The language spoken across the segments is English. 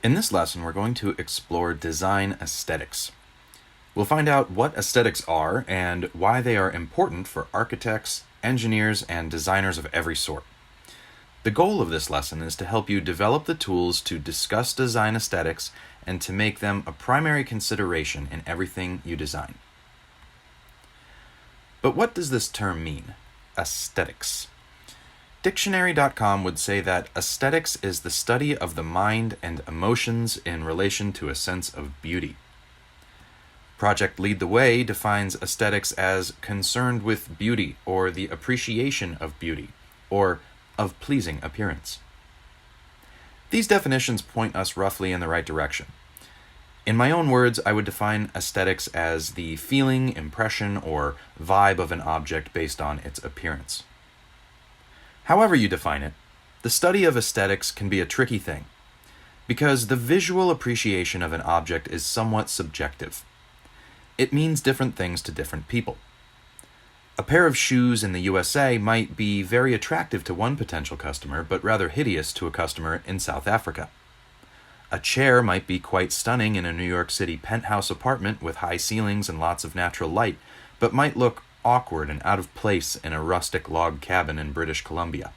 In this lesson, we're going to explore design aesthetics. We'll find out what aesthetics are and why they are important for architects, engineers, and designers of every sort. The goal of this lesson is to help you develop the tools to discuss design aesthetics and to make them a primary consideration in everything you design. But what does this term mean? Aesthetics. Dictionary.com would say that aesthetics is the study of the mind and emotions in relation to a sense of beauty. Project Lead the Way defines aesthetics as concerned with beauty or the appreciation of beauty or of pleasing appearance. These definitions point us roughly in the right direction. In my own words, I would define aesthetics as the feeling, impression, or vibe of an object based on its appearance. However you define it, the study of aesthetics can be a tricky thing, because the visual appreciation of an object is somewhat subjective. It means different things to different people. A pair of shoes in the USA might be very attractive to one potential customer, but rather hideous to a customer in South Africa. A chair might be quite stunning in a New York City penthouse apartment with high ceilings and lots of natural light, but might look awkward and out of place in a rustic log cabin in British Columbia.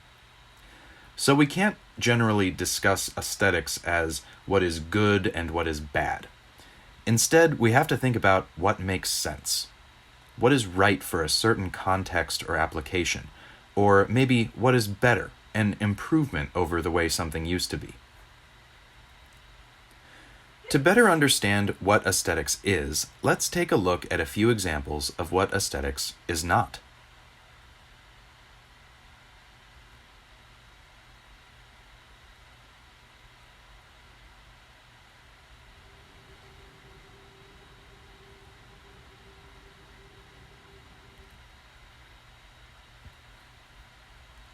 So we can't generally discuss aesthetics as what is good and what is bad. Instead, we have to think about what makes sense. What is right for a certain context or application, or maybe what is better, an improvement over the way something used to be. To better understand what aesthetics is, let's take a look at a few examples of what aesthetics is not.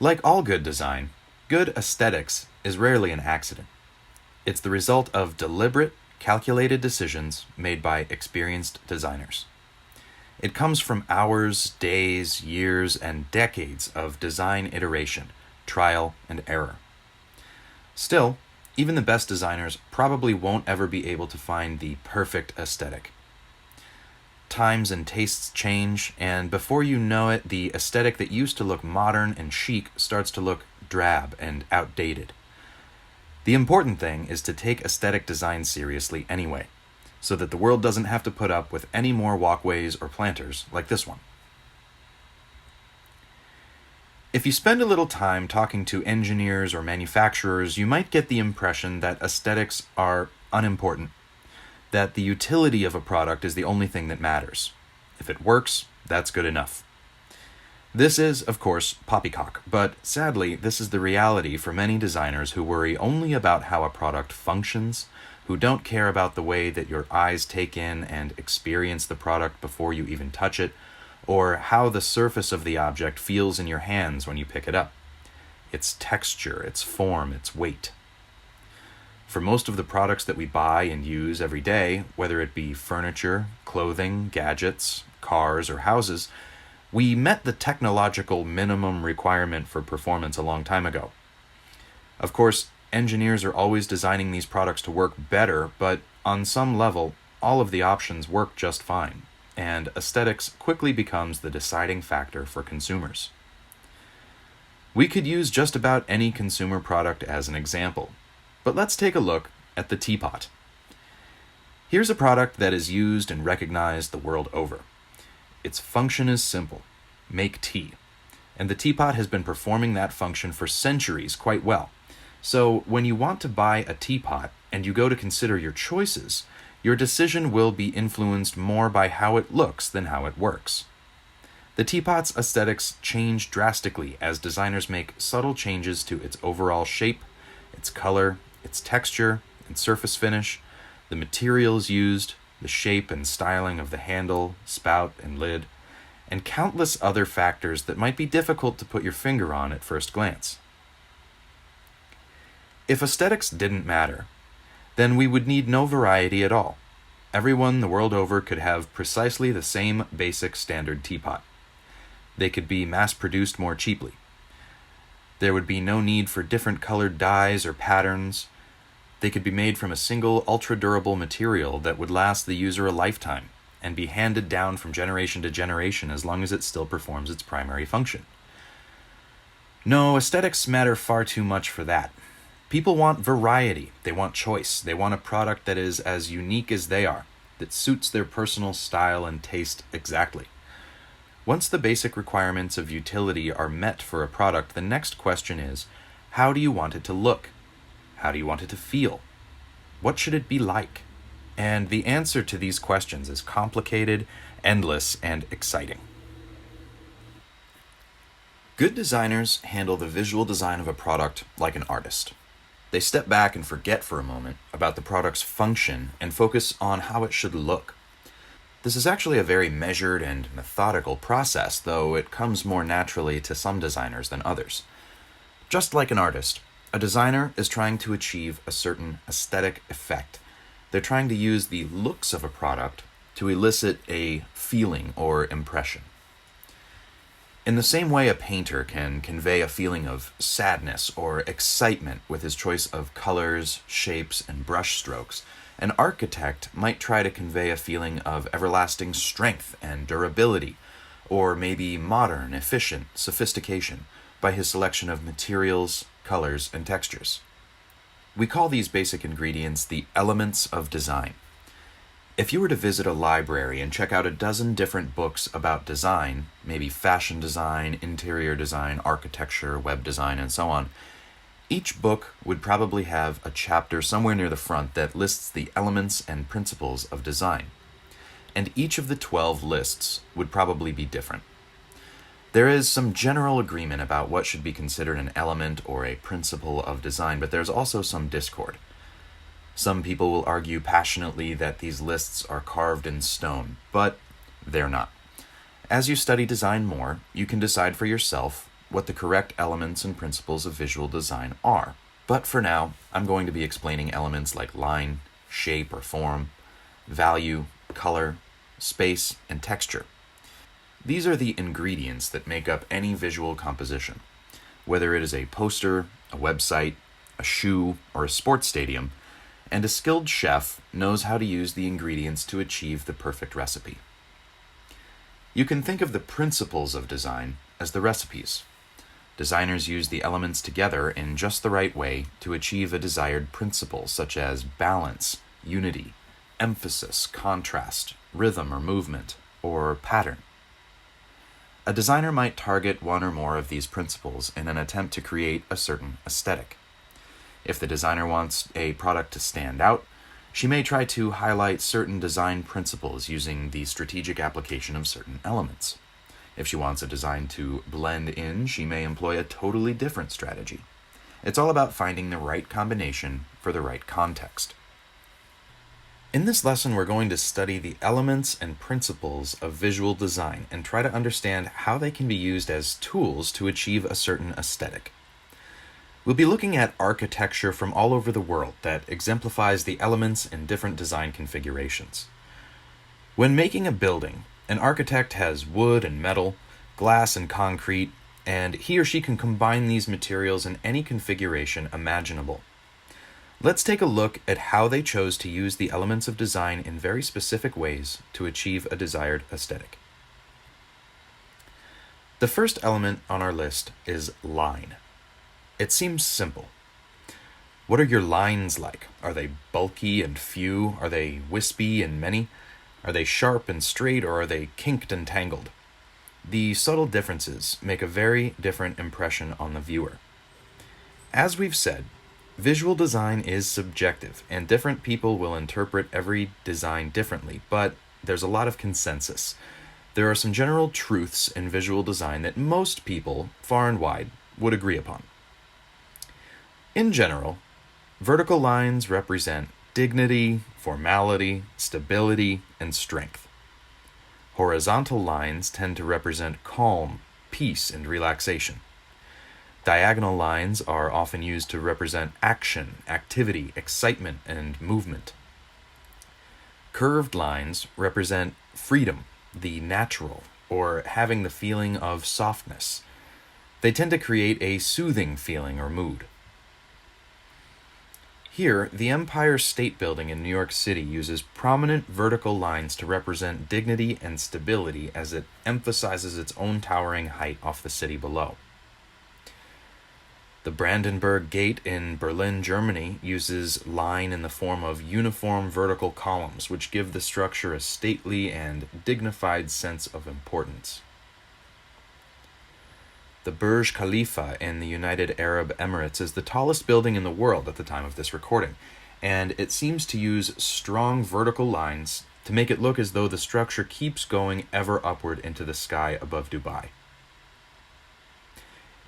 Like all good design, good aesthetics is rarely an accident. It's the result of deliberate, calculated decisions made by experienced designers. It comes from hours, days, years, and decades of design iteration, trial, and error. Still, even the best designers probably won't ever be able to find the perfect aesthetic. Times and tastes change, and before you know it, the aesthetic that used to look modern and chic starts to look drab and outdated. The important thing is to take aesthetic design seriously anyway, so that the world doesn't have to put up with any more walkways or planters like this one. If you spend a little time talking to engineers or manufacturers, you might get the impression that aesthetics are unimportant, that the utility of a product is the only thing that matters. If it works, that's good enough. This is, of course, poppycock, but sadly, this is the reality for many designers who worry only about how a product functions, who don't care about the way that your eyes take in and experience the product before you even touch it, or how the surface of the object feels in your hands when you pick it up. Its texture, its form, its weight. For most of the products that we buy and use every day, whether it be furniture, clothing, gadgets, cars, or houses, we met the technological minimum requirement for performance a long time ago. Of course, engineers are always designing these products to work better, but on some level, all of the options work just fine, and aesthetics quickly becomes the deciding factor for consumers. We could use just about any consumer product as an example, but let's take a look at the teapot. Here's a product that is used and recognized the world over. Its function is simple: make tea. And the teapot has been performing that function for centuries quite well. So when you want to buy a teapot and you go to consider your choices, your decision will be influenced more by how it looks than how it works. The teapot's aesthetics change drastically as designers make subtle changes to its overall shape, its color, its texture and surface finish, the materials used, the shape and styling of the handle, spout, and lid, and countless other factors that might be difficult to put your finger on at first glance. If aesthetics didn't matter, then we would need no variety at all. Everyone the world over could have precisely the same basic standard teapot. They could be mass-produced more cheaply. There would be no need for different colored dyes or patterns. They could be made from a single ultra-durable material that would last the user a lifetime and be handed down from generation to generation as long as it still performs its primary function. No, aesthetics matter far too much for that. People want variety, they want choice, they want a product that is as unique as they are, that suits their personal style and taste exactly. Once the basic requirements of utility are met for a product, the next question is, how do you want it to look? How do you want it to feel? What should it be like? And the answer to these questions is complicated, endless, and exciting. Good designers handle the visual design of a product like an artist. They step back and forget for a moment about the product's function and focus on how it should look. This is actually a very measured and methodical process, though it comes more naturally to some designers than others. Just like an artist, a designer is trying to achieve a certain aesthetic effect. They're trying to use the looks of a product to elicit a feeling or impression. In the same way a painter can convey a feeling of sadness or excitement with his choice of colors, shapes, and brush strokes, an architect might try to convey a feeling of everlasting strength and durability, or maybe modern, efficient sophistication by his selection of materials, colors, and textures. We call these basic ingredients the elements of design. If you were to visit a library and check out a dozen different books about design, maybe fashion design, interior design, architecture, web design, and so on, each book would probably have a chapter somewhere near the front that lists the elements and principles of design. And each of the 12 lists would probably be different. There is some general agreement about what should be considered an element or a principle of design, but there's also some discord. Some people will argue passionately that these lists are carved in stone, but they're not. As you study design more, you can decide for yourself what the correct elements and principles of visual design are. But for now, I'm going to be explaining elements like line, shape or form, value, color, space, and texture. These are the ingredients that make up any visual composition. Whether it is a poster, a website, a shoe, or a sports stadium, and a skilled chef knows how to use the ingredients to achieve the perfect recipe. You can think of the principles of design as the recipes. Designers use the elements together in just the right way to achieve a desired principle, such as balance, unity, emphasis, contrast, rhythm or movement, or pattern. A designer might target one or more of these principles in an attempt to create a certain aesthetic. If the designer wants a product to stand out, she may try to highlight certain design principles using the strategic application of certain elements. If she wants a design to blend in, she may employ a totally different strategy. It's all about finding the right combination for the right context. In this lesson, we're going to study the elements and principles of visual design and try to understand how they can be used as tools to achieve a certain aesthetic. We'll be looking at architecture from all over the world that exemplifies the elements in different design configurations. When making a building, an architect has wood and metal, glass and concrete, and he or she can combine these materials in any configuration imaginable. Let's take a look at how they chose to use the elements of design in very specific ways to achieve a desired aesthetic. The first element on our list is line. It seems simple. What are your lines like? Are they bulky and few? Are they wispy and many? Are they sharp and straight, or are they kinked and tangled? The subtle differences make a very different impression on the viewer. As we've said, visual design is subjective, and different people will interpret every design differently, but there's a lot of consensus. There are some general truths in visual design that most people, far and wide, would agree upon. In general, vertical lines represent dignity, formality, stability, and strength. Horizontal lines tend to represent calm, peace, and relaxation. Diagonal lines are often used to represent action, activity, excitement, and movement. Curved lines represent freedom, the natural, or having the feeling of softness. They tend to create a soothing feeling or mood. Here, the Empire State Building in New York City uses prominent vertical lines to represent dignity and stability as it emphasizes its own towering height off the city below. The Brandenburg Gate in Berlin, Germany uses line in the form of uniform vertical columns, which give the structure a stately and dignified sense of importance. The Burj Khalifa in the United Arab Emirates is the tallest building in the world at the time of this recording, and it seems to use strong vertical lines to make it look as though the structure keeps going ever upward into the sky above Dubai.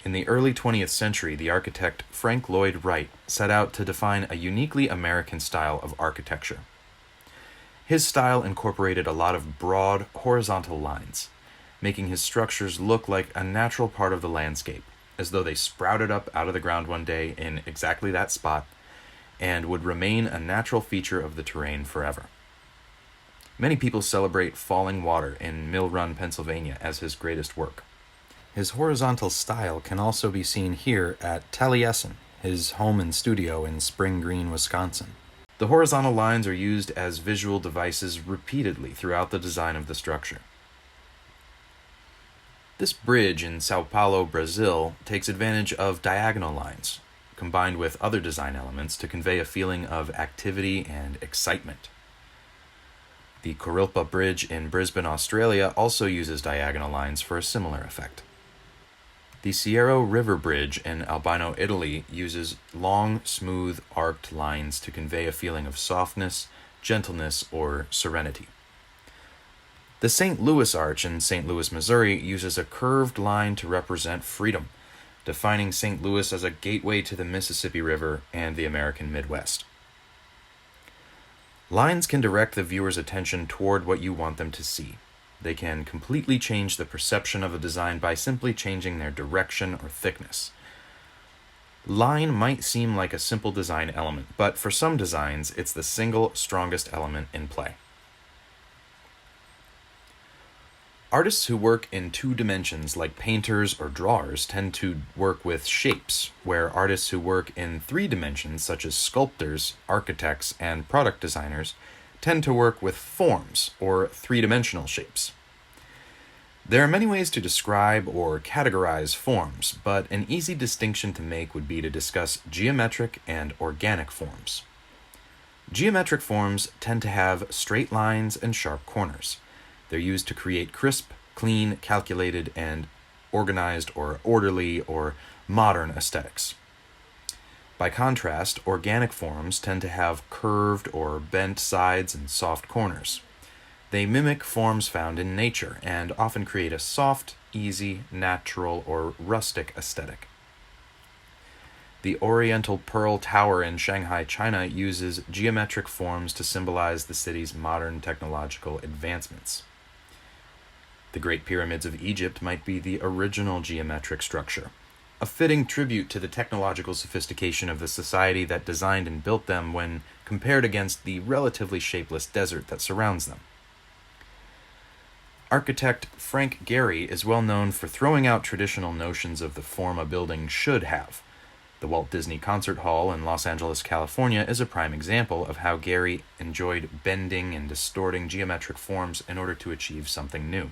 In the early 20th century, the architect Frank Lloyd Wright set out to define a uniquely American style of architecture. His style incorporated a lot of broad, horizontal lines, making his structures look like a natural part of the landscape, as though they sprouted up out of the ground one day in exactly that spot and would remain a natural feature of the terrain forever. Many people celebrate Falling Water in Mill Run, Pennsylvania as his greatest work. His horizontal style can also be seen here at Taliesin, his home and studio in Spring Green, Wisconsin. The horizontal lines are used as visual devices repeatedly throughout the design of the structure. This bridge in Sao Paulo, Brazil, takes advantage of diagonal lines, combined with other design elements to convey a feeling of activity and excitement. The Kurilpa Bridge in Brisbane, Australia, also uses diagonal lines for a similar effect. The Siero River Bridge in Albino, Italy, uses long, smooth, arced lines to convey a feeling of softness, gentleness, or serenity. The St. Louis Arch in St. Louis, Missouri, uses a curved line to represent freedom, defining St. Louis as a gateway to the Mississippi River and the American Midwest. Lines can direct the viewer's attention toward what you want them to see. They can completely change the perception of a design by simply changing their direction or thickness. Line might seem like a simple design element, but for some designs, it's the single strongest element in play. Artists who work in two dimensions, like painters or drawers, tend to work with shapes, where artists who work in three dimensions, such as sculptors, architects, and product designers, tend to work with forms, or three-dimensional shapes. There are many ways to describe or categorize forms, but an easy distinction to make would be to discuss geometric and organic forms. Geometric forms tend to have straight lines and sharp corners. They're used to create crisp, clean, calculated, and organized or orderly or modern aesthetics. By contrast, organic forms tend to have curved or bent sides and soft corners. They mimic forms found in nature and often create a soft, easy, natural, or rustic aesthetic. The Oriental Pearl Tower in Shanghai, China, uses geometric forms to symbolize the city's modern technological advancements. The Great Pyramids of Egypt might be the original geometric structure, a fitting tribute to the technological sophistication of the society that designed and built them when compared against the relatively shapeless desert that surrounds them. Architect Frank Gehry is well known for throwing out traditional notions of the form a building should have. The Walt Disney Concert Hall in Los Angeles, California is a prime example of how Gehry enjoyed bending and distorting geometric forms in order to achieve something new.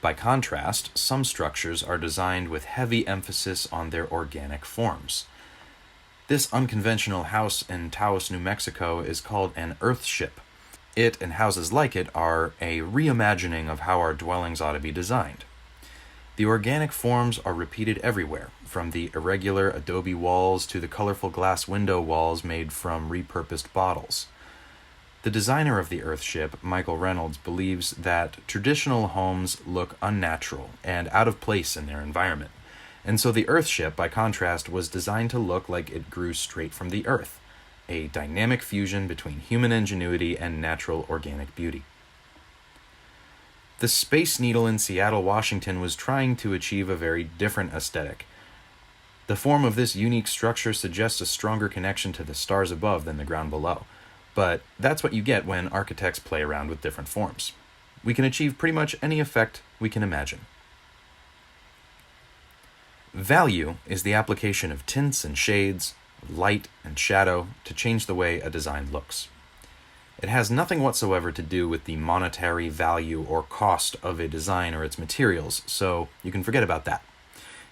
By contrast, some structures are designed with heavy emphasis on their organic forms. This unconventional house in Taos, New Mexico is called an earthship. It and houses like it are a reimagining of how our dwellings ought to be designed. The organic forms are repeated everywhere, from the irregular adobe walls to the colorful glass window walls made from repurposed bottles. The designer of the earthship, Michael Reynolds, believes that traditional homes look unnatural and out of place in their environment, and so the earthship, by contrast, was designed to look like it grew straight from the earth, a dynamic fusion between human ingenuity and natural organic beauty. The Space Needle in Seattle, Washington, was trying to achieve a very different aesthetic. The form of this unique structure suggests a stronger connection to the stars above than the ground below. But that's what you get when architects play around with different forms. We can achieve pretty much any effect we can imagine. Value is the application of tints and shades, light and shadow to change the way a design looks. It has nothing whatsoever to do with the monetary value or cost of a design or its materials, so you can forget about that.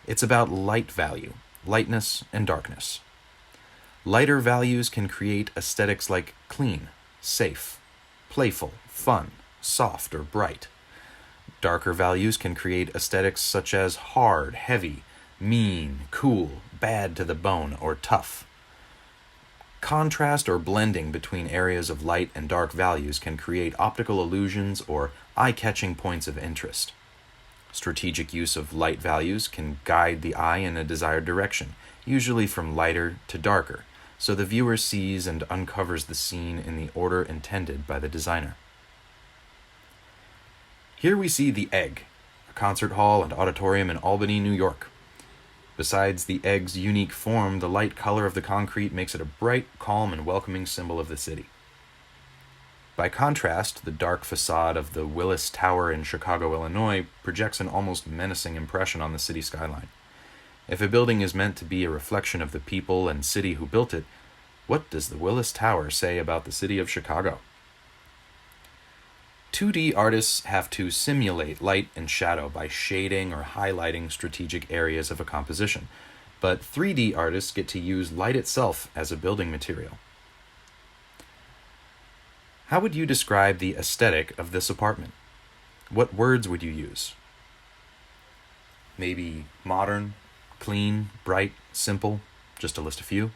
It's about light value, lightness and darkness. Lighter values can create aesthetics like clean, safe, playful, fun, soft, or bright. Darker values can create aesthetics such as hard, heavy, mean, cool, bad to the bone, or tough. Contrast or blending between areas of light and dark values can create optical illusions or eye-catching points of interest. Strategic use of light values can guide the eye in a desired direction, usually from lighter to darker, so the viewer sees and uncovers the scene in the order intended by the designer. Here we see the Egg, a concert hall and auditorium in Albany, New York. Besides the Egg's unique form, the light color of the concrete makes it a bright, calm, and welcoming symbol of the city. By contrast, the dark facade of the Willis Tower in Chicago, Illinois, projects an almost menacing impression on the city skyline. If a building is meant to be a reflection of the people and city who built it, what does the Willis Tower say about the city of Chicago? 2D artists have to simulate light and shadow by shading or highlighting strategic areas of a composition, but 3D artists get to use light itself as a building material. How would you describe the aesthetic of this apartment? What words would you use? Maybe modern, clean, bright, simple, just to list a few.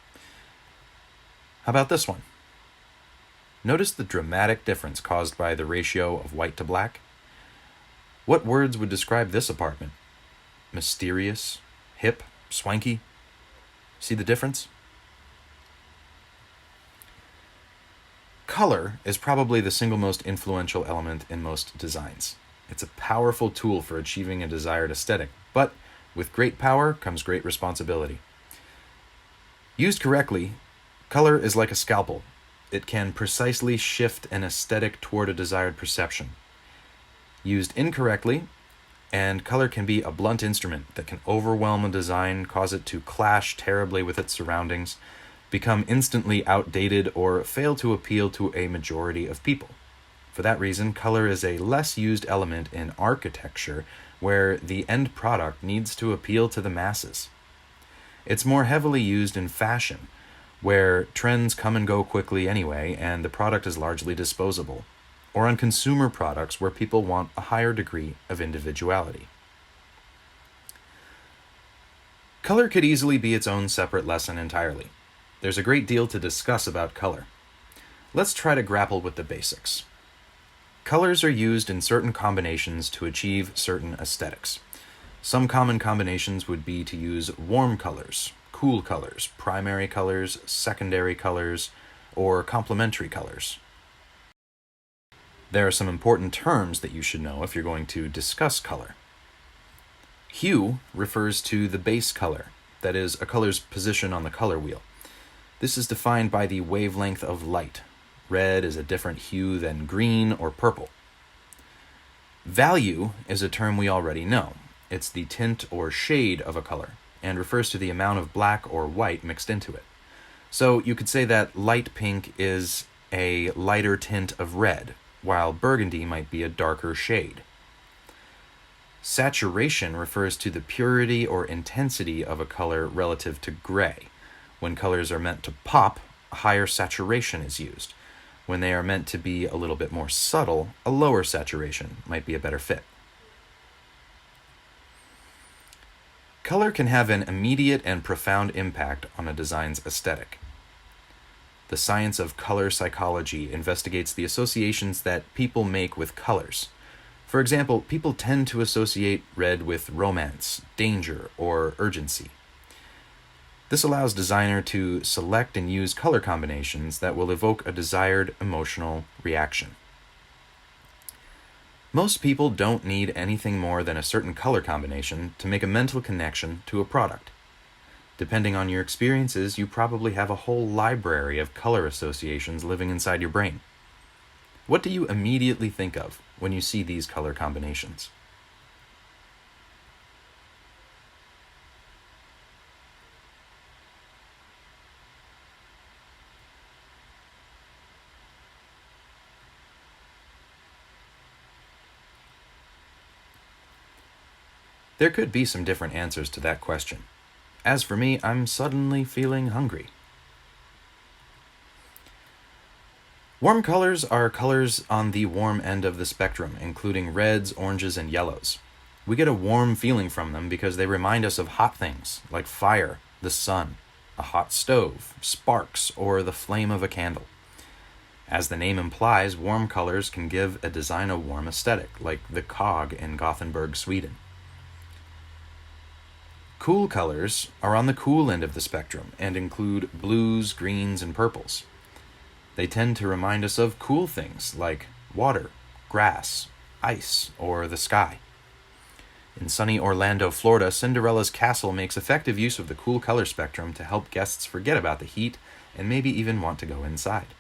How about this one? Notice the dramatic difference caused by the ratio of white to black. What words would describe this apartment? Mysterious, hip, swanky? See the difference? Color is probably the single most influential element in most designs. It's a powerful tool for achieving a desired aesthetic, but with great power comes great responsibility. Used correctly, color is like a scalpel. It can precisely shift an aesthetic toward a desired perception. Used incorrectly, and color can be a blunt instrument that can overwhelm a design, cause it to clash terribly with its surroundings, become instantly outdated, or fail to appeal to a majority of people. For that reason, color is a less used element in architecture where the end product needs to appeal to the masses. It's more heavily used in fashion, where trends come and go quickly anyway, and the product is largely disposable, or on consumer products where people want a higher degree of individuality. Color could easily be its own separate lesson entirely. There's a great deal to discuss about color. Let's try to grapple with the basics. Colors are used in certain combinations to achieve certain aesthetics. Some common combinations would be to use warm colors, cool colors, primary colors, secondary colors, or complementary colors. There are some important terms that you should know if you're going to discuss color. Hue refers to the base color, that is, a color's position on the color wheel. This is defined by the wavelength of light. Red is a different hue than green or purple. Value is a term we already know. It's the tint or shade of a color, and refers to the amount of black or white mixed into it. So you could say that light pink is a lighter tint of red, while burgundy might be a darker shade. Saturation refers to the purity or intensity of a color relative to gray. When colors are meant to pop, a higher saturation is used. When they are meant to be a little bit more subtle, a lower saturation might be a better fit. Color can have an immediate and profound impact on a design's aesthetic. The science of color psychology investigates the associations that people make with colors. For example, people tend to associate red with romance, danger, or urgency. This allows designer to select and use color combinations that will evoke a desired emotional reaction. Most people don't need anything more than a certain color combination to make a mental connection to a product. Depending on your experiences, you probably have a whole library of color associations living inside your brain. What do you immediately think of when you see these color combinations? There could be some different answers to that question. As for me, I'm suddenly feeling hungry. Warm colors are colors on the warm end of the spectrum, including reds, oranges, and yellows. We get a warm feeling from them because they remind us of hot things, like fire, the sun, a hot stove, sparks, or the flame of a candle. As the name implies, warm colors can give a design a warm aesthetic, like the cog in Gothenburg, Sweden. Cool colors are on the cool end of the spectrum and include blues, greens, and purples. They tend to remind us of cool things like water, grass, ice, or the sky. In sunny Orlando, Florida, Cinderella's castle makes effective use of the cool color spectrum to help guests forget about the heat and maybe even want to go inside.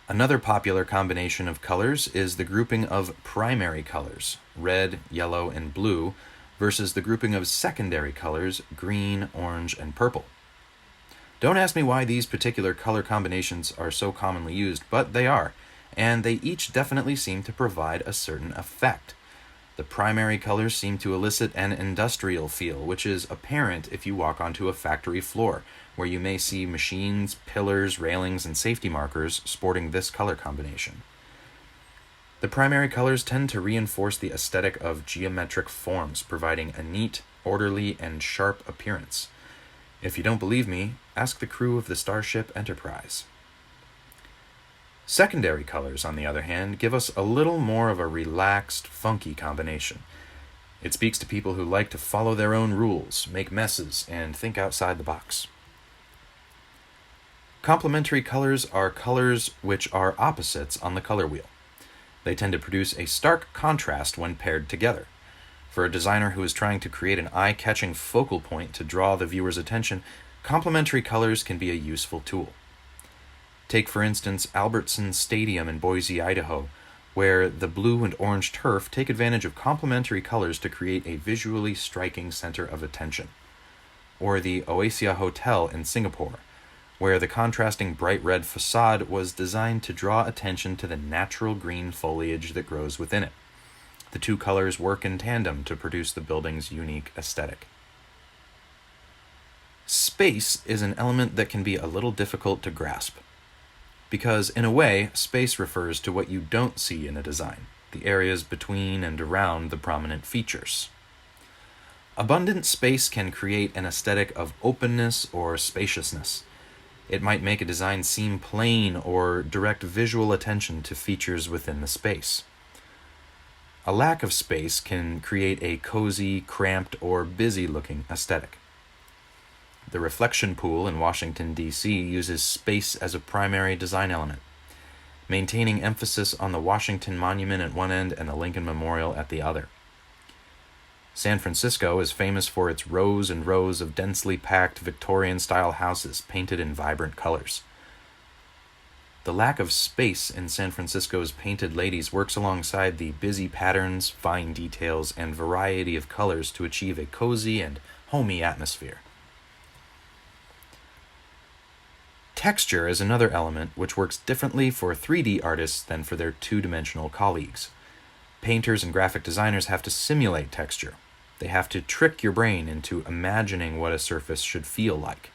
Another popular combination of colors is the grouping of primary colors, red, yellow, and blue, versus the grouping of secondary colors, green, orange, and purple. Don't ask me why these particular color combinations are so commonly used, but they are, and they each definitely seem to provide a certain effect. The primary colors seem to elicit an industrial feel, which is apparent if you walk onto a factory floor, where you may see machines, pillars, railings, and safety markers sporting this color combination. The primary colors tend to reinforce the aesthetic of geometric forms, providing a neat, orderly, and sharp appearance. If you don't believe me, ask the crew of the Starship Enterprise. Secondary colors, on the other hand, give us a little more of a relaxed, funky combination. It speaks to people who like to follow their own rules, make messes, and think outside the box. Complementary colors are colors which are opposites on the color wheel. They tend to produce a stark contrast when paired together. For a designer who is trying to create an eye-catching focal point to draw the viewer's attention, complementary colors can be a useful tool. Take, for instance, Albertson Stadium in Boise, Idaho, where the blue and orange turf take advantage of complementary colors to create a visually striking center of attention. Or the Oasia Hotel in Singapore, where the contrasting bright red facade was designed to draw attention to the natural green foliage that grows within it. The two colors work in tandem to produce the building's unique aesthetic. Space is an element that can be a little difficult to grasp, because in a way, space refers to what you don't see in a design, the areas between and around the prominent features. Abundant space can create an aesthetic of openness or spaciousness. It might make a design seem plain or direct visual attention to features within the space. A lack of space can create a cozy, cramped, or busy-looking aesthetic. The reflection pool in Washington, D.C. uses space as a primary design element, maintaining emphasis on the Washington Monument at one end and the Lincoln Memorial at the other. San Francisco is famous for its rows and rows of densely packed Victorian-style houses painted in vibrant colors. The lack of space in San Francisco's painted ladies works alongside the busy patterns, fine details, and variety of colors to achieve a cozy and homey atmosphere. Texture is another element which works differently for 3D artists than for their two-dimensional colleagues. Painters and graphic designers have to simulate texture. They have to trick your brain into imagining what a surface should feel like.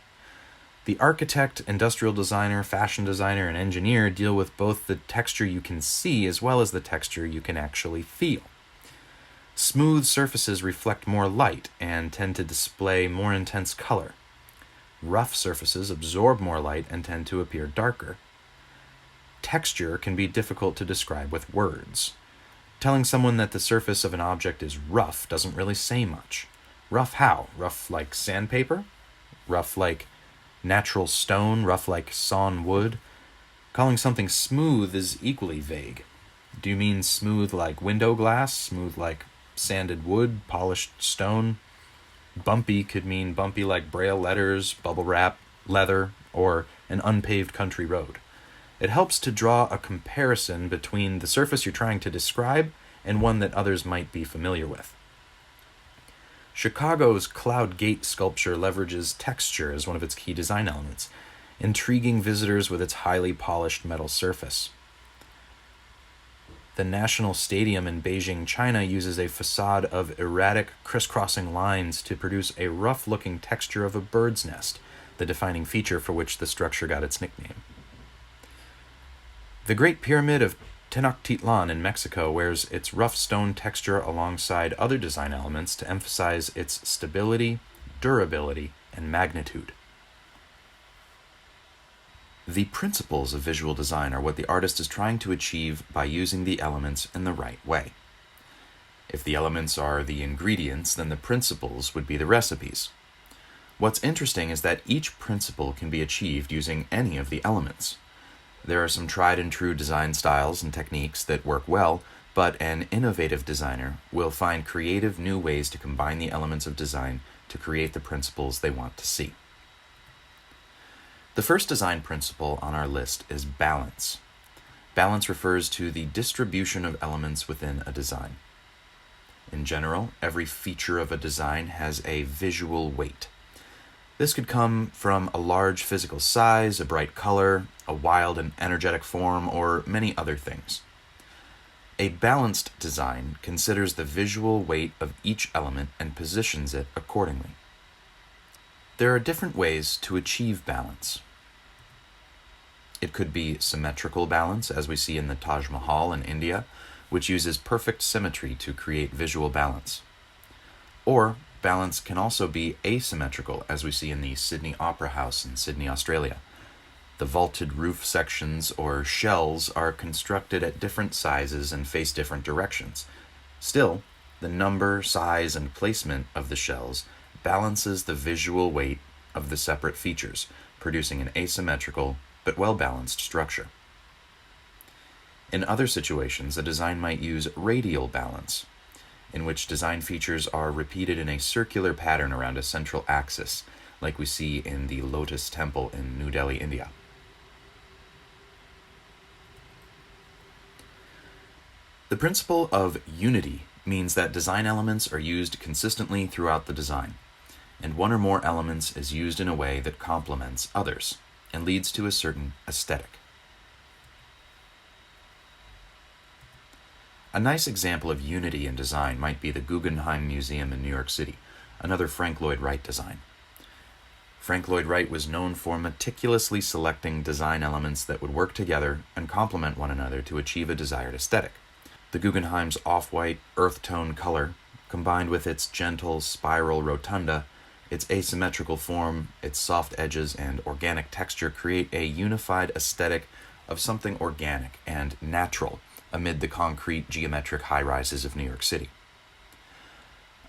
The architect, industrial designer, fashion designer, and engineer deal with both the texture you can see as well as the texture you can actually feel. Smooth surfaces reflect more light and tend to display more intense color. Rough surfaces absorb more light and tend to appear darker. Texture can be difficult to describe with words. Telling someone that the surface of an object is rough doesn't really say much. Rough how? Rough like sandpaper? Rough like natural stone? Rough like sawn wood? Calling something smooth is equally vague. Do you mean smooth like window glass? Smooth like sanded wood? Polished stone? Bumpy could mean bumpy like braille letters, bubble wrap, leather, or an unpaved country road. It helps to draw a comparison between the surface you're trying to describe and one that others might be familiar with. Chicago's Cloud Gate sculpture leverages texture as one of its key design elements, intriguing visitors with its highly polished metal surface. The National Stadium in Beijing, China uses a facade of erratic, crisscrossing lines to produce a rough-looking texture of a bird's nest, the defining feature for which the structure got its nickname. The Great Pyramid of Tenochtitlan in Mexico wears its rough stone texture alongside other design elements to emphasize its stability, durability, and magnitude. The principles of visual design are what the artist is trying to achieve by using the elements in the right way. If the elements are the ingredients, then the principles would be the recipes. What's interesting is that each principle can be achieved using any of the elements. There are some tried and true design styles and techniques that work well, but an innovative designer will find creative new ways to combine the elements of design to create the principles they want to see. The first design principle on our list is balance. Balance refers to the distribution of elements within a design. In general, every feature of a design has a visual weight. This could come from a large physical size, a bright color, a wild and energetic form, or many other things. A balanced design considers the visual weight of each element and positions it accordingly. There are different ways to achieve balance. It could be symmetrical balance, as we see in the Taj Mahal in India, which uses perfect symmetry to create visual balance. Or balance can also be asymmetrical, as we see in the Sydney Opera House in Sydney, Australia. The vaulted roof sections or shells are constructed at different sizes and face different directions. Still, the number, size, and placement of the shells balances the visual weight of the separate features, producing an asymmetrical but well-balanced structure. In other situations, a design might use radial balance, in which design features are repeated in a circular pattern around a central axis, like we see in the Lotus Temple in New Delhi, India. The principle of unity means that design elements are used consistently throughout the design, and one or more elements is used in a way that complements others and leads to a certain aesthetic. A nice example of unity in design might be the Guggenheim Museum in New York City, another Frank Lloyd Wright design. Frank Lloyd Wright was known for meticulously selecting design elements that would work together and complement one another to achieve a desired aesthetic. The Guggenheim's off-white, earth tone color, combined with its gentle spiral rotunda, its asymmetrical form, its soft edges, and organic texture create a unified aesthetic of something organic and natural amid the concrete geometric high-rises of New York City.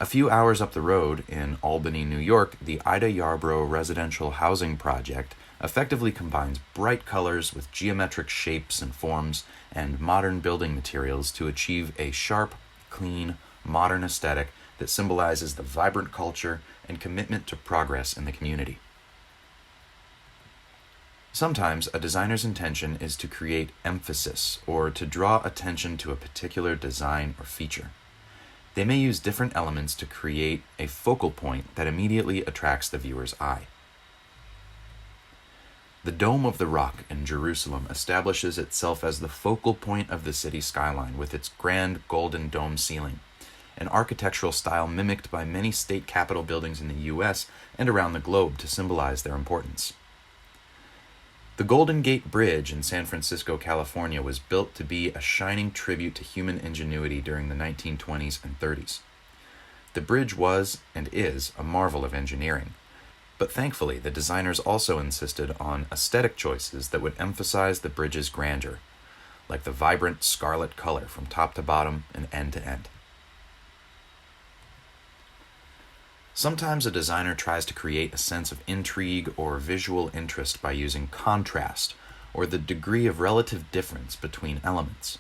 A few hours up the road in Albany, New York, the Ida Yarbrough residential housing project effectively combines bright colors with geometric shapes and forms and modern building materials to achieve a sharp, clean, modern aesthetic that symbolizes the vibrant culture and commitment to progress in the community. Sometimes a designer's intention is to create emphasis or to draw attention to a particular design or feature. They may use different elements to create a focal point that immediately attracts the viewer's eye. The Dome of the Rock in Jerusalem establishes itself as the focal point of the city skyline with its grand golden dome ceiling, an architectural style mimicked by many state capitol buildings in the U.S. and around the globe to symbolize their importance. The Golden Gate Bridge in San Francisco, California was built to be a shining tribute to human ingenuity during the 1920s and 30s. The bridge was, and is, a marvel of engineering, but thankfully the designers also insisted on aesthetic choices that would emphasize the bridge's grandeur, like the vibrant scarlet color from top to bottom and end to end. Sometimes a designer tries to create a sense of intrigue or visual interest by using contrast, or the degree of relative difference between elements.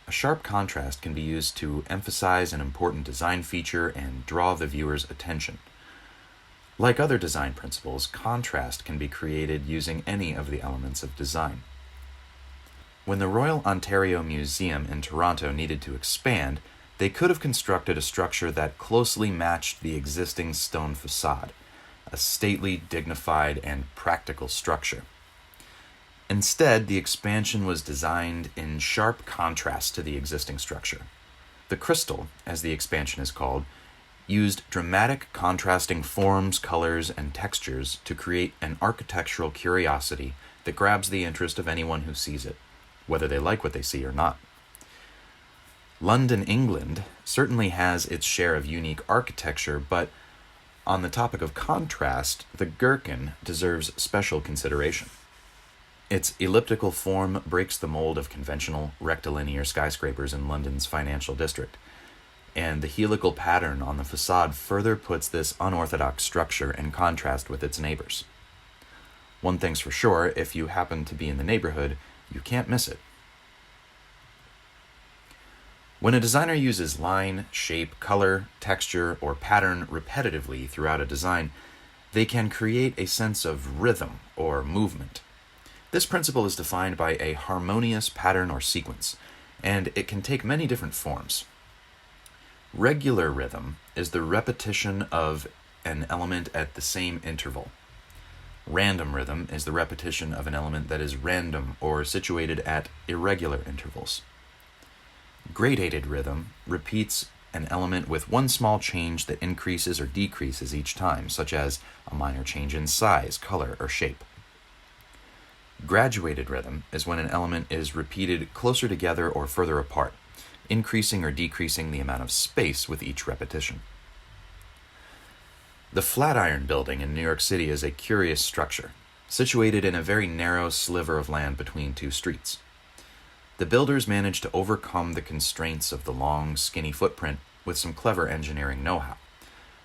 A sharp contrast can be used to emphasize an important design feature and draw the viewer's attention. Like other design principles, contrast can be created using any of the elements of design. When the Royal Ontario Museum in Toronto needed to expand, they could have constructed a structure that closely matched the existing stone facade, a stately, dignified, and practical structure. Instead, the expansion was designed in sharp contrast to the existing structure. The crystal, as the expansion is called, used dramatic contrasting forms, colors, and textures to create an architectural curiosity that grabs the interest of anyone who sees it, whether they like what they see or not. London, England certainly has its share of unique architecture, but on the topic of contrast, the Gherkin deserves special consideration. Its elliptical form breaks the mold of conventional rectilinear skyscrapers in London's financial district, and the helical pattern on the facade further puts this unorthodox structure in contrast with its neighbors. One thing's for sure, if you happen to be in the neighborhood, you can't miss it. When a designer uses line, shape, color, texture, or pattern repetitively throughout a design, they can create a sense of rhythm or movement. This principle is defined by a harmonious pattern or sequence, and it can take many different forms. Regular rhythm is the repetition of an element at the same interval. Random rhythm is the repetition of an element that is random or situated at irregular intervals. Gradated rhythm repeats an element with one small change that increases or decreases each time, such as a minor change in size, color, or shape. Graduated rhythm is when an element is repeated closer together or further apart, increasing or decreasing the amount of space with each repetition. The Flatiron Building in New York City is a curious structure, situated in a very narrow sliver of land between two streets. The builders managed to overcome the constraints of the long, skinny footprint with some clever engineering know-how.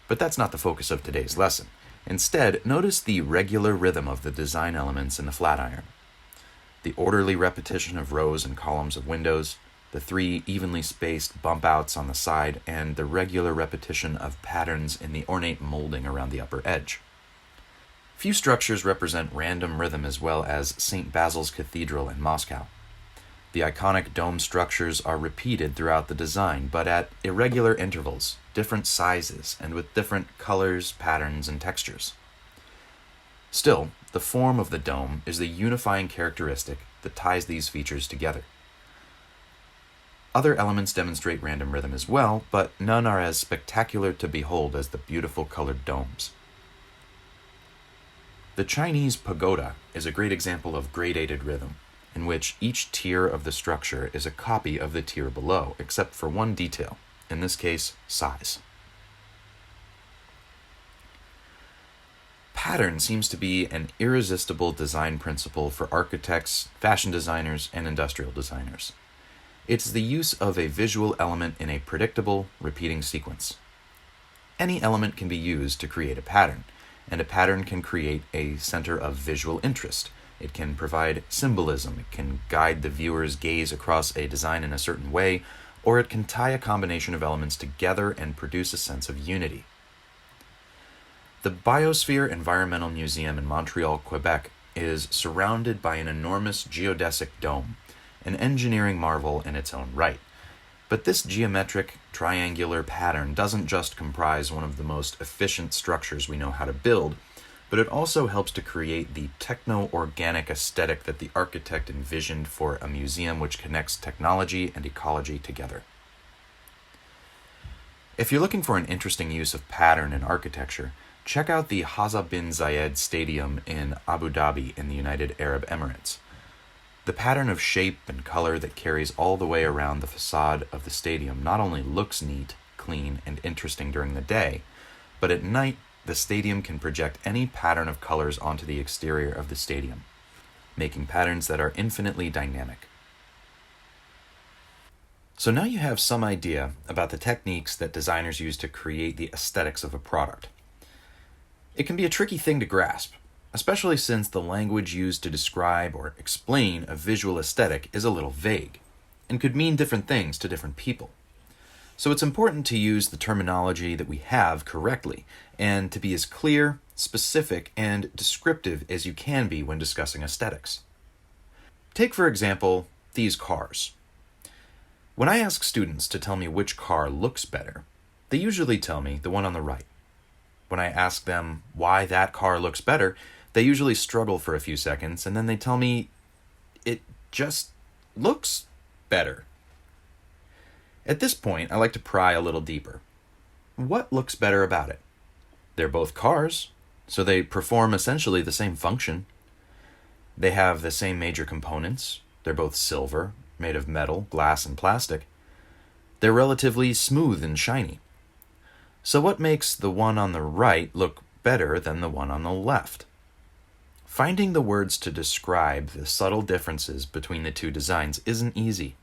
But that's not the focus of today's lesson. Instead, notice the regular rhythm of the design elements in the Flatiron. The orderly repetition of rows and columns of windows, the 3 evenly spaced bump outs on the side, and the regular repetition of patterns in the ornate molding around the upper edge. Few structures represent random rhythm as well as St. Basil's Cathedral in Moscow. The iconic dome structures are repeated throughout the design, but at irregular intervals, different sizes, and with different colors, patterns, and textures. Still, the form of the dome is the unifying characteristic that ties these features together. Other elements demonstrate random rhythm as well, but none are as spectacular to behold as the beautiful colored domes. The Chinese pagoda is a great example of gradated rhythm, in which each tier of the structure is a copy of the tier below, except for one detail, in this case, size. Pattern seems to be an irresistible design principle for architects, fashion designers, and industrial designers. It's the use of a visual element in a predictable, repeating sequence. Any element can be used to create a pattern, and a pattern can create a center of visual interest. It can provide symbolism, it can guide the viewer's gaze across a design in a certain way, or it can tie a combination of elements together and produce a sense of unity. The Biosphere Environmental Museum in Montreal, Quebec, is surrounded by an enormous geodesic dome, an engineering marvel in its own right. But this geometric, triangular pattern doesn't just comprise one of the most efficient structures we know how to build, but it also helps to create the techno-organic aesthetic that the architect envisioned for a museum which connects technology and ecology together. If you're looking for an interesting use of pattern in architecture, check out the Hamza bin Zayed Stadium in Abu Dhabi in the United Arab Emirates. The pattern of shape and color that carries all the way around the facade of the stadium not only looks neat, clean, and interesting during the day, but at night, the stadium can project any pattern of colors onto the exterior of the stadium, making patterns that are infinitely dynamic. So now you have some idea about the techniques that designers use to create the aesthetics of a product. It can be a tricky thing to grasp, especially since the language used to describe or explain a visual aesthetic is a little vague, and could mean different things to different people. So it's important to use the terminology that we have correctly, and to be as clear, specific, and descriptive as you can be when discussing aesthetics. Take, for example, these cars. When I ask students to tell me which car looks better, they usually tell me the one on the right. When I ask them why that car looks better, they usually struggle for a few seconds, and then they tell me It just looks better. At this point, I like to pry a little deeper. What looks better about it? They're both cars, so they perform essentially the same function. They have the same major components. They're both silver, made of metal, glass, and plastic. They're relatively smooth and shiny. So what makes the one on the right look better than the one on the left? Finding the words to describe the subtle differences between the two designs isn't easy.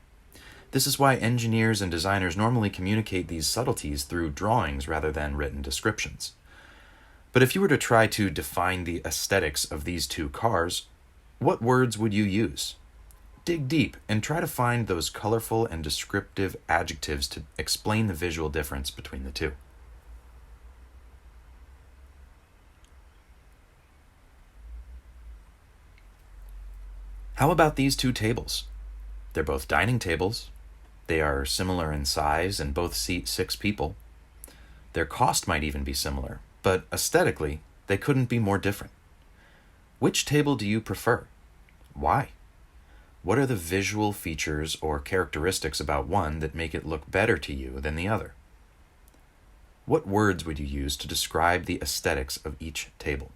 This is why engineers and designers normally communicate these subtleties through drawings rather than written descriptions. But if you were to try to define the aesthetics of these two cars, what words would you use? Dig deep and try to find those colorful and descriptive adjectives to explain the visual difference between the two. How about these two tables? They're both dining tables. They are similar in size and both seat 6 people. Their cost might even be similar, but aesthetically, they couldn't be more different. Which table do you prefer? Why? What are the visual features or characteristics about one that make it look better to you than the other? What words would you use to describe the aesthetics of each table?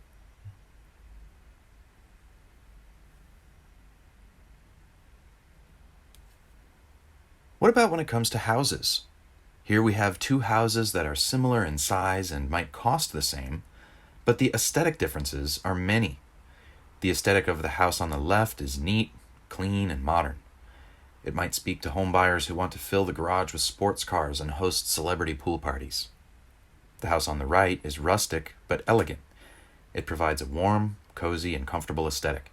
What about when it comes to houses? Here we have two houses that are similar in size and might cost the same, but the aesthetic differences are many. The aesthetic of the house on the left is neat, clean, and modern. It might speak to homebuyers who want to fill the garage with sports cars and host celebrity pool parties. The house on the right is rustic but elegant. It provides a warm, cozy, and comfortable aesthetic.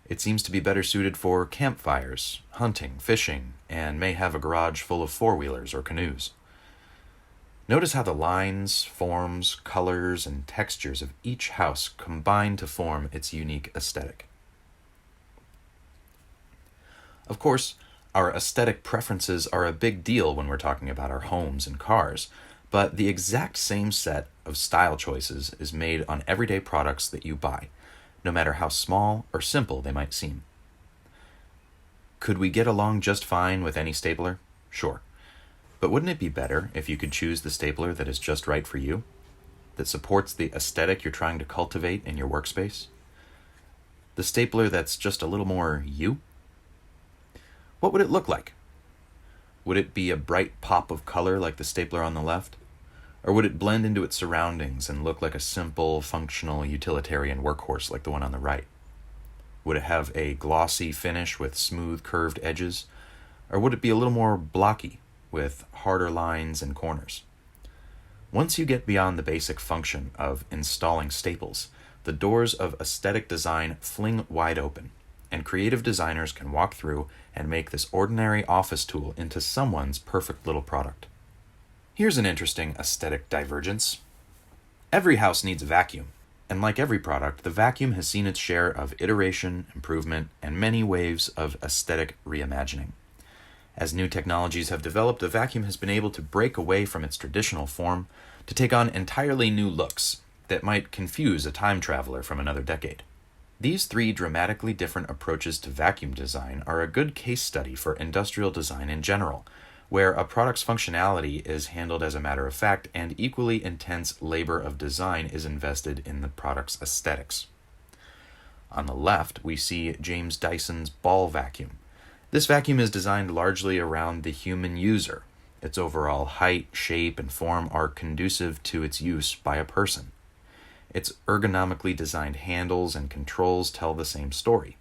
It seems to be better suited for campfires, hunting, fishing, and may have a garage full of four-wheelers or canoes. Notice how the lines, forms, colors, and textures of each house combine to form its unique aesthetic. Of course, our aesthetic preferences are a big deal when we're talking about our homes and cars, but the exact same set of style choices is made on everyday products that you buy, no matter how small or simple they might seem. Could we get along just fine with any stapler? Sure. But wouldn't it be better if you could choose the stapler that is just right for you, that supports the aesthetic you're trying to cultivate in your workspace? The stapler that's just a little more you? What would it look like? Would it be a bright pop of color like the stapler on the left? Or would it blend into its surroundings and look like a simple, functional, utilitarian workhorse like the one on the right? Would it have a glossy finish with smooth, curved edges? Or would it be a little more blocky with harder lines and corners? Once you get beyond the basic function of installing staples, the doors of aesthetic design fling wide open, and creative designers can walk through and make this ordinary office tool into someone's perfect little product. Here's an interesting aesthetic divergence. Every house needs a vacuum, and like every product, the vacuum has seen its share of iteration, improvement, and many waves of aesthetic reimagining. As new technologies have developed, the vacuum has been able to break away from its traditional form to take on entirely new looks that might confuse a time traveler from another decade. These three dramatically different approaches to vacuum design are a good case study for industrial design in general, where a product's functionality is handled as a matter of fact and equally intense labor of design is invested in the product's aesthetics. On the left, we see James Dyson's ball vacuum. This vacuum is designed largely around the human user. Its overall height, shape, and form are conducive to its use by a person. Its ergonomically designed handles and controls tell the same story.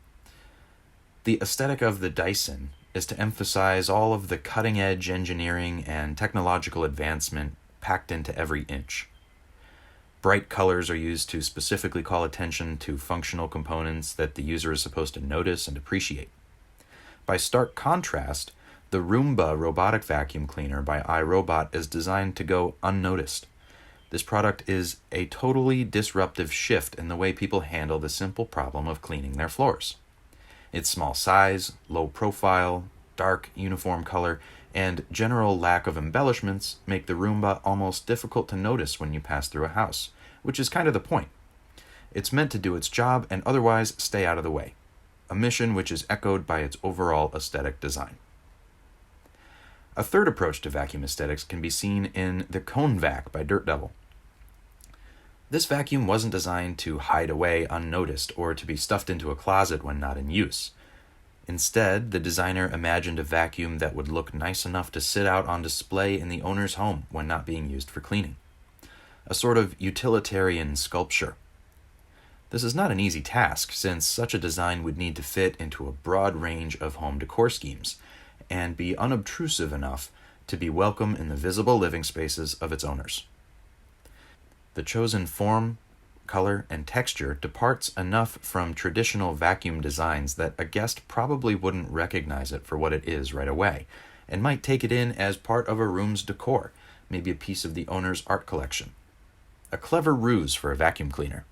The aesthetic of the Dyson is to emphasize all of the cutting-edge engineering and technological advancement packed into every inch. Bright colors are used to specifically call attention to functional components that the user is supposed to notice and appreciate. By stark contrast, the Roomba robotic vacuum cleaner by iRobot is designed to go unnoticed. This product is a totally disruptive shift in the way people handle the simple problem of cleaning their floors. Its small size, low profile, dark uniform color, and general lack of embellishments make the Roomba almost difficult to notice when you pass through a house, which is kind of the point. It's meant to do its job and otherwise stay out of the way. a mission which is echoed by its overall aesthetic design. A third approach to vacuum aesthetics can be seen in the Cone Vac by Dirt Devil. This vacuum wasn't designed to hide away unnoticed or to be stuffed into a closet when not in use. Instead, the designer imagined a vacuum that would look nice enough to sit out on display in the owner's home when not being used for cleaning. A sort of utilitarian sculpture. This is not an easy task, since such a design would need to fit into a broad range of home decor schemes and be unobtrusive enough to be welcome in the visible living spaces of its owners. The chosen form, color, and texture departs enough from traditional vacuum designs that a guest probably wouldn't recognize it for what it is right away, and might take it in as part of a room's decor, maybe a piece of the owner's art collection. A clever ruse for a vacuum cleaner.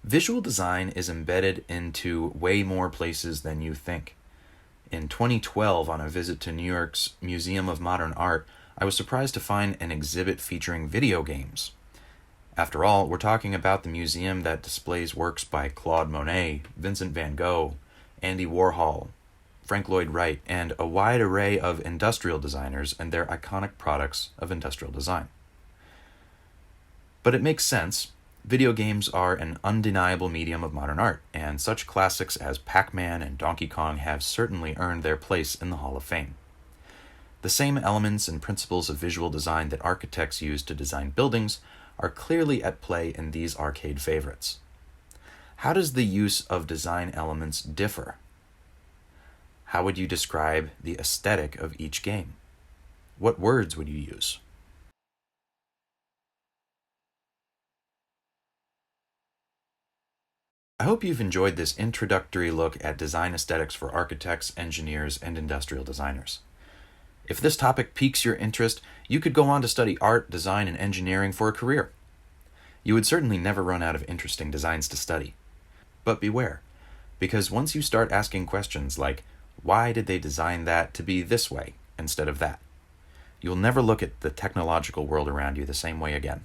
Visual design is embedded into way more places than you think. In 2012, on a visit to New York's Museum of Modern Art, I was surprised to find an exhibit featuring video games. After all, we're talking about the museum that displays works by Claude Monet, Vincent van Gogh, Andy Warhol, Frank Lloyd Wright, and a wide array of industrial designers and their iconic products of industrial design. But it makes sense. Video games are an undeniable medium of modern art, and such classics as Pac-Man and Donkey Kong have certainly earned their place in the Hall of Fame. The same elements and principles of visual design that architects use to design buildings are clearly at play in these arcade favorites. How does the use of design elements differ? How would you describe the aesthetic of each game? What words would you use? I hope you've enjoyed this introductory look at design aesthetics for architects, engineers, and industrial designers. If this topic piques your interest, you could go on to study art, design, and engineering for a career. You would certainly never run out of interesting designs to study. But beware, because once you start asking questions like, why did they design that to be this way instead of that? You'll never look at the technological world around you the same way again.